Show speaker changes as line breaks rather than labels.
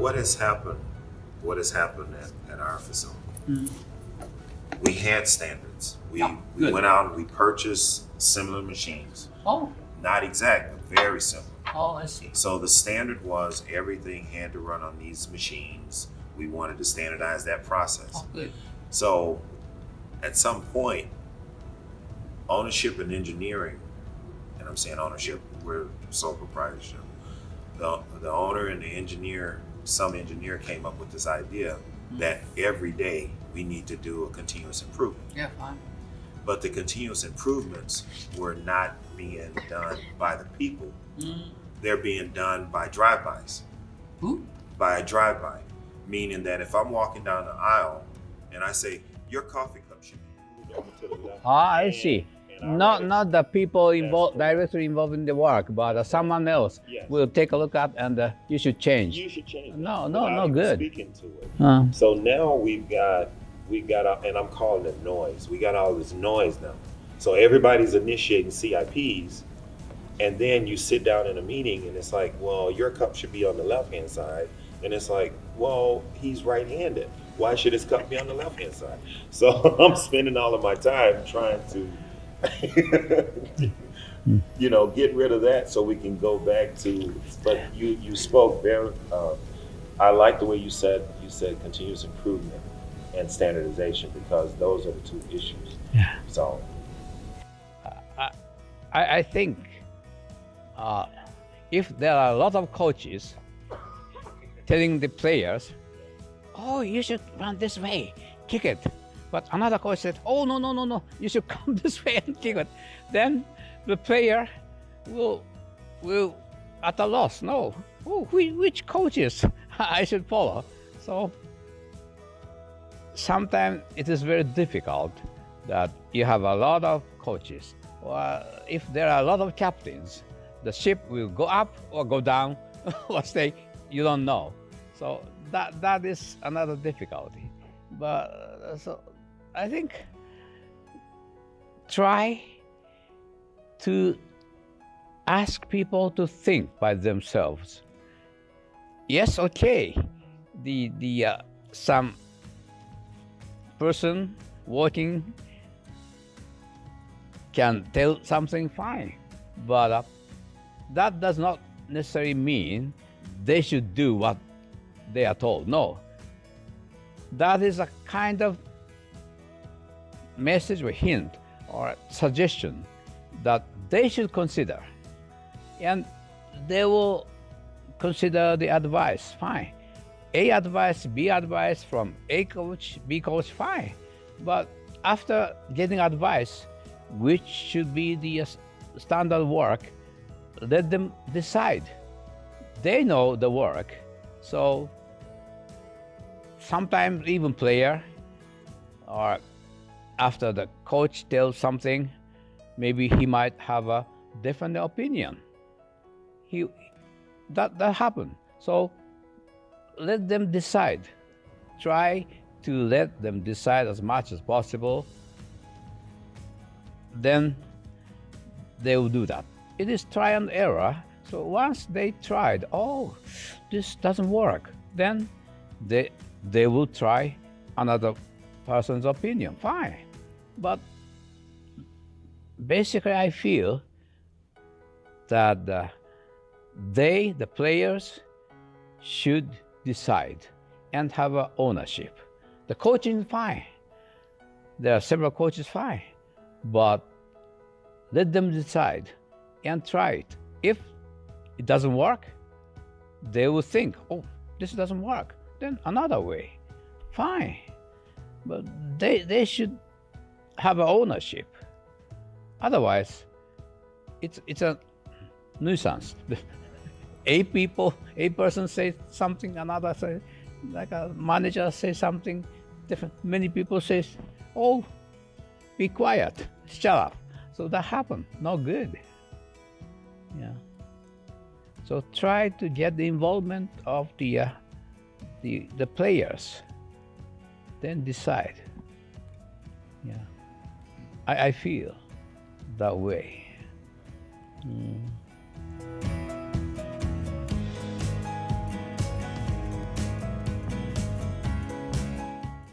what has happened? What has happened at our facility? We had standards. We went out and we purchased similar machines.
Oh.
Not exact, but very similar.
Oh, I see.
So the standard was everything had to run on these machines. We wanted to standardize that process.
Oh, good.
So at some point, ownership and engineering, and I'm saying ownership, we're sole proprietorship. The owner and the engineer, some engineer came up with this idea that every day we need to do a continuous improvement.
Yeah, fine.
But the continuous improvements were not being done by the people. They're being done by drive-bys.
Who?
By a drive-by. Meaning that if I'm walking down the aisle and I say, your coffee cup should be moved over to the left.
I see. Not the people directly involved in the work, but someone else will take a look at and you should change.
You should change.
No,
Without
good.
Speaking to it. So now we've got, and I'm calling it noise. We got all this noise now. So everybody's initiating CIPs, and then you sit down in a meeting and it's like, well, your cup should be on the left-hand side. And it's like, well, he's right-handed. Why should his cup be on the left-hand side? So I'm spending all of my time trying to get rid of that so we can go back to, but you spoke very, I like the way you said continuous improvement and standardization, because those are the two issues.
Yeah.
So
I think if there are a lot of coaches telling the players, oh, you should run this way, kick it. But another coach said, oh, no, you should come this way and kick it. Then the player will at a loss, no, which coaches I should follow. So sometimes it is very difficult that you have a lot of coaches. Or if there are a lot of captains, the ship will go up or go down or stay, you don't know. So that is another difficulty. But so I think try to ask people to think by themselves. Yes, okay, the some person working can tell something fine, but that does not necessarily mean they should do what they are told. No, that is a kind of message or hint or suggestion that they should consider, and they will consider the advice, fine. A advice, B advice from A coach, B coach, fine. But after getting advice, which should be the standard work, let them decide. They know the work. So sometimes even player, or after the coach tells something, maybe he might have a different opinion. That happened. So let them decide. Try to let them decide as much as possible. Then they will do that. It is try and error. So once they tried, oh, this doesn't work, then they will try another person's opinion, fine. But basically I feel that the players should decide and have a ownership. The coaching, fine. There are several coaches, fine. But let them decide and try it. If it doesn't work, they will think, oh, this doesn't work. Then another way, fine. But they should have an ownership. Otherwise, it's a nuisance. A person says something, another says, like a manager says something different. Many people say, oh, be quiet, shut up. So that happened, not good. Yeah. So try to get the involvement of the players, then decide. Yeah. I feel that way.